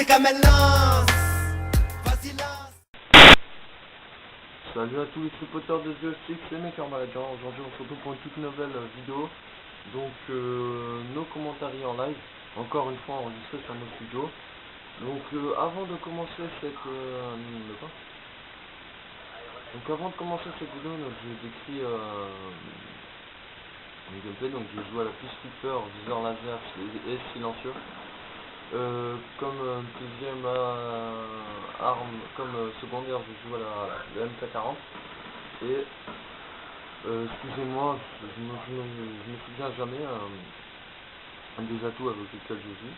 c'est comme elle lance. Vas-y lance. Salut à tous les supporters de Joystick, c'est Mekarmalajan. Aujourd'hui on se retrouve pour une toute nouvelle vidéo. Donc nos commentaires en live, encore une fois enregistrés sur nos studios. Donc avant de commencer cette vidéo, donc, je décris un gameplay. Donc je joue à la Peacekeeper, viseur laser et silencieux. Comme deuxième arme, comme secondaire, je joue à la MK40. Et excusez-moi, je me souviens jamais un des atouts avec lesquels je joue.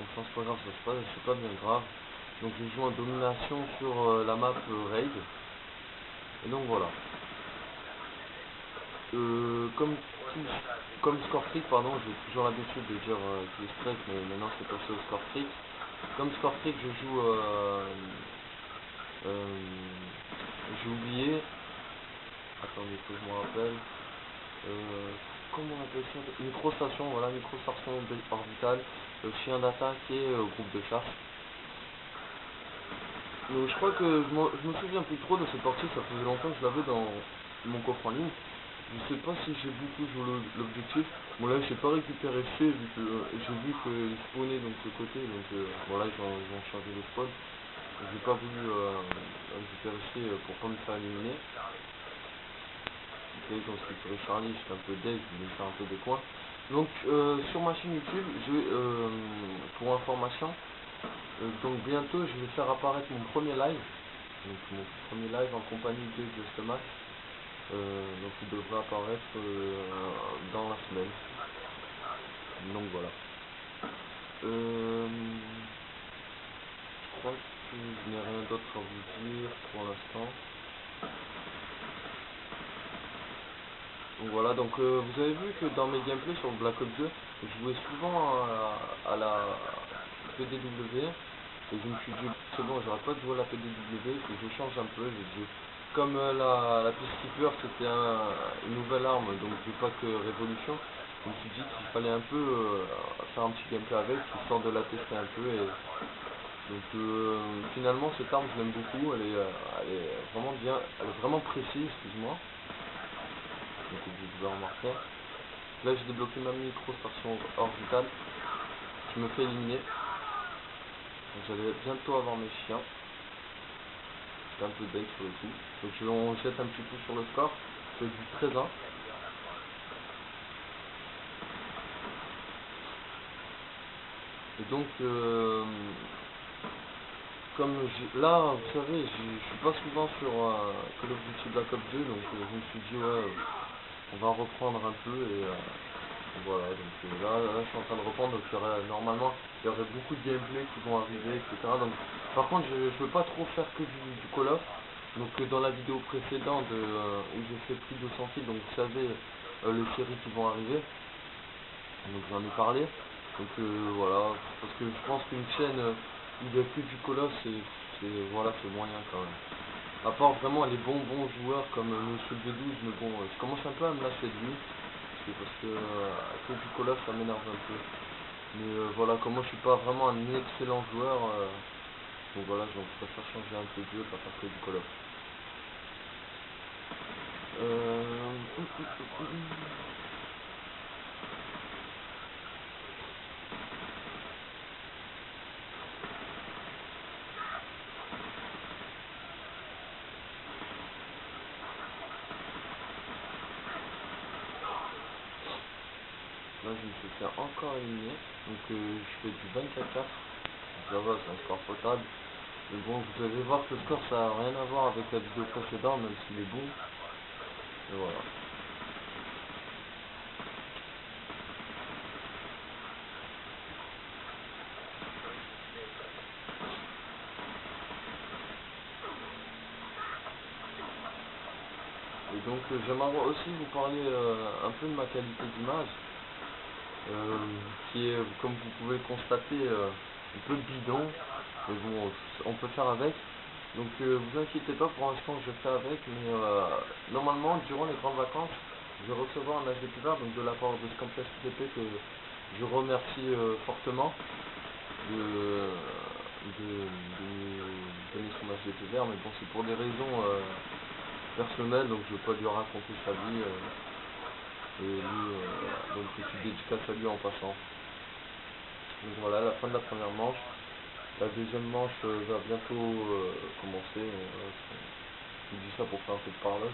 Enfin c'est pas grave, c'est pas bien grave. Donc je joue en domination sur la map Raid. Et donc voilà. Comme Scorefreak, pardon, j'ai toujours l'habitude de dire Strike, mais maintenant c'est passé au Scorefreak. Comme Scorefreak, je joue j'ai oublié. Attendez que je me rappelle. Comment on appelle ça? Microstation, voilà, microstation orbitale, chien d'attaque et groupe de chasse. Donc je crois que je me souviens plus trop de cette partie, ça faisait longtemps que je l'avais dans mon coffre en ligne. Je sais pas si j'ai beaucoup joué l'objectif. Bon là j'ai pas récupéré C vu que j'ai vu qu'il spawnait donc de côté, donc voilà ils ont changé le spawn. J'ai pas voulu récupérer C pour pas me faire éliminer. Ok, quand je récupérais Charlie, j'étais un peu deg, je voulais faire un peu des coins. Donc sur ma chaîne YouTube, pour information, donc bientôt je vais faire apparaître mon premier live. Donc mon premier live en compagnie de Justmax. Donc il devrait apparaître dans la semaine. Donc voilà. Je crois que je n'ai rien d'autre à vous dire pour l'instant. Donc voilà, donc vous avez vu que dans mes gameplays sur Black Ops 2, je jouais souvent à la PDW. Et je me suis dit, c'est bon, j'arrête pas de jouer à la PDW, que je change un peu. J'ai dit, comme la Peacekeeper c'était une nouvelle arme, donc j'ai pas que Révolution, je me suis dit qu'il fallait un peu faire un petit gameplay avec, histoire de la tester un peu. Et donc finalement cette arme je l'aime beaucoup, elle est vraiment bien, elle est vraiment précise, excuse-moi. Donc vous pouvez remarquer. Là j'ai débloqué ma micro-station orbitale, je me fais éliminer. J'allais bientôt avoir mes chiens. C'est un peu deck sur le coup. Donc on jette un petit peu sur le score. C'est du 13-1. Et donc comme là vous savez je suis pas souvent sur Call of Duty Black Ops 2, donc je me suis dit ouais on va reprendre un peu et voilà, donc là je suis en train de reprendre, donc normalement il y aurait beaucoup de gameplay qui vont arriver, etc. Donc par contre je veux pas trop faire que du Call of. Donc dans la vidéo précédente où j'ai fait plus de 200 kills, donc vous savez les séries qui vont arriver, donc j'en ai parlé. Donc voilà, parce que je pense qu'une chaîne où il n'y a que du Call of, voilà, c'est moyen quand même. À part vraiment les bons joueurs comme Monsieur B12, mais bon, je commence un peu à me lasser de lui. Parce que du Call of ça m'énerve un peu. Mais voilà, comme moi je suis pas vraiment un excellent joueur, donc voilà, je préfère changer un peu de jeu, pas faire que du Call of. Là je me suis fait encore éliminer, donc je fais du 24-4, donc ça va, c'est un score potable. Mais bon, vous allez voir que le score ça n'a rien à voir avec la vidéo précédente, même s'il est bon. Et voilà. Et donc j'aimerais aussi vous parler un peu de ma qualité d'image, qui est, comme vous pouvez le constater, un peu bidon, mais bon, on peut faire avec. Donc vous inquiétez pas, pour l'instant je fais avec, mais normalement durant les grandes vacances, je vais recevoir un HD couvert, donc de la part de Scampus TP que je remercie fortement. donner son âge vert, mais bon, c'est pour des raisons personnelles, donc je veux pas lui raconter sa vie. Et lui, donc petite dédicace à lui en passant. Donc voilà, la fin de la première manche. La deuxième manche va bientôt commencer. Je vous dis ça pour faire un peu de parole.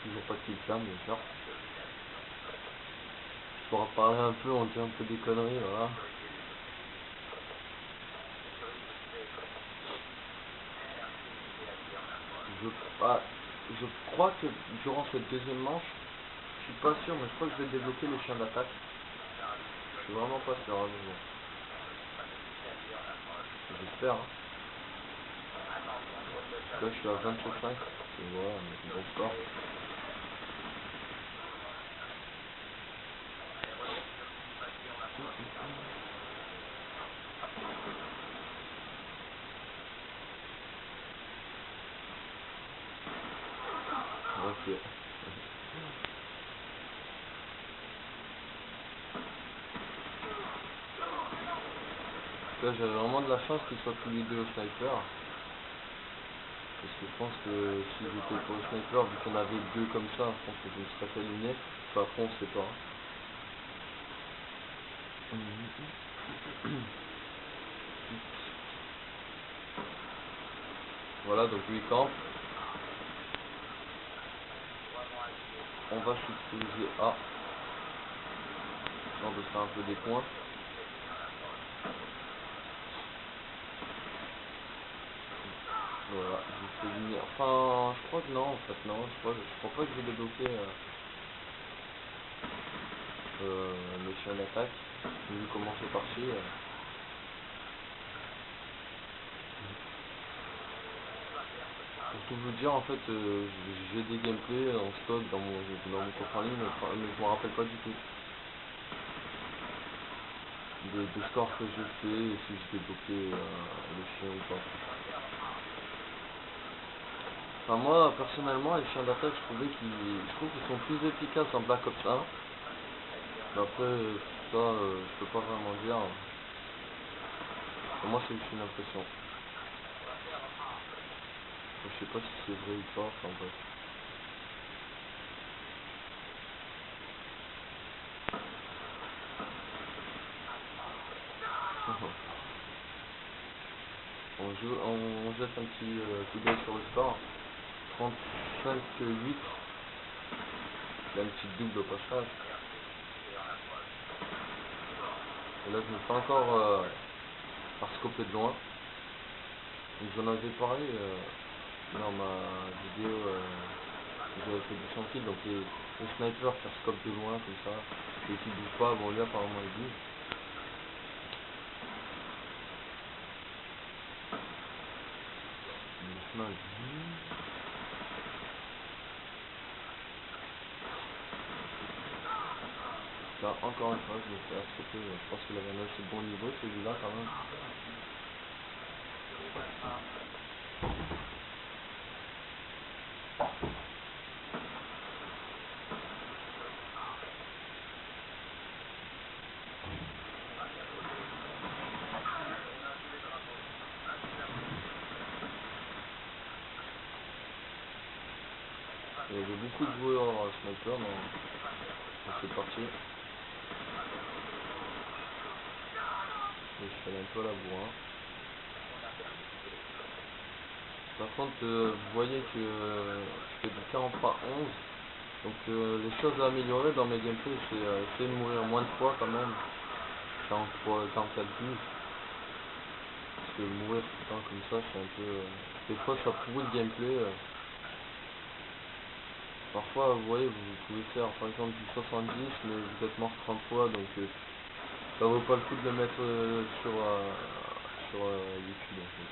Toujours pas de killcam, bien sûr. Je pourrais parler un peu, on dit un peu des conneries, voilà. Je crois que durant cette deuxième manche, je suis pas sûr, mais je crois que je vais débloquer les chiens d'attaque. Je suis vraiment pas sûr, hein, mais bon. J'espère. Hein. Là, je suis à 27,5. Et voilà, un bon score. Ok. Là, j'avais vraiment de la chance qu'ils soient tous les deux au sniper. Parce que je pense que si j'étais pas au sniper, vu qu'il y en avait deux comme ça, je pense que je me serais fait éliminer. Enfin, après, on sait pas. Voilà, donc lui camp. On va sécuriser A. On va faire un peu des coins. Voilà, je vais venir. Enfin, je crois que non, en fait, non. Je crois pas que j'ai débloqué le chien d'attaque. Vu comment c'est parti. Pour tout vous dire, en fait, j'ai des gameplays en stock dans mon coffre en ligne, mais je m'en rappelle pas du tout. Des scores que j'ai fait et si j'ai débloqué les chiens ou pas. Enfin, moi, personnellement, les chiens d'attaque, je trouve qu'ils sont plus efficaces en Black Ops 1. Mais après, ça, je peux pas vraiment dire. Pour moi, c'est juste une impression. Je sais pas si c'est vrai ou pas, enfin bref. On jette un petit coup d'œil sur le score. 35-8. Il y a une petite double au passage. Et là, je me fais encore par scoper de loin. Donc j'en avais parlé dans ma vidéo où j'avais fait du 100 kills. Donc les snipers qui scopent de loin comme ça et qui bougent pas, bon lui apparemment il bouge. Là, encore une fois, je me fais accepter. Je pense qu'il avait un assez bon niveau celui-là quand même. Il y avait beaucoup de joueurs sniper dans cette partie. Et je fais un peu la bourrin. Par contre, vous voyez que je fais du 40 par 11. Donc les choses à améliorer dans mes gameplays, c'est essayer de mourir moins de fois quand même. 43, 44 12. Parce que mourir tout le temps comme ça, c'est un peu... des fois ça pourrit le gameplay. Parfois, vous voyez, vous pouvez faire par exemple du 70, mais vous êtes mort 30 fois, donc ça vaut pas le coup de le mettre sur YouTube en fait.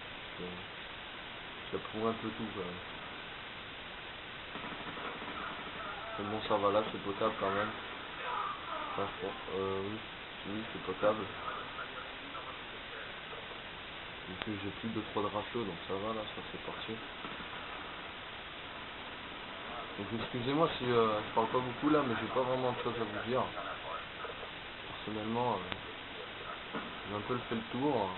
Ça pourrait un peu tout quand même. Mais bon, ça va, là c'est potable quand même. Franchement, oui c'est potable. Donc j'ai plus de 3 de ratio, donc ça va là, ça c'est parti. Donc excusez-moi si je parle pas beaucoup là, mais j'ai pas vraiment de choses à vous dire. Personnellement, j'ai un peu fait le tour.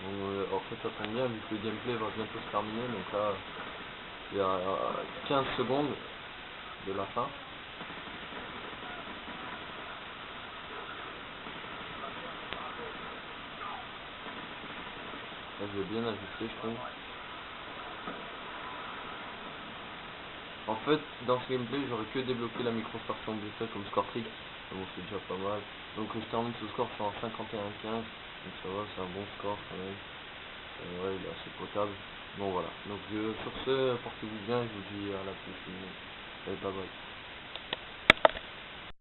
Donc, en fait ça tombe bien vu que le gameplay va bientôt se terminer, donc là il y a 15 secondes de la fin. Là, je vais bien ajuster, je trouve. En fait, dans ce gameplay, j'aurais que débloqué la micro-station d'effet comme score trick. Bon, c'est déjà pas mal. Donc, je termine ce score, je suis en 51-15. Donc, ça va, c'est un bon score quand même. Ouais, il est assez potable. Bon, voilà. Donc, sur ce, portez-vous bien. Je vous dis à la prochaine. Bye bye.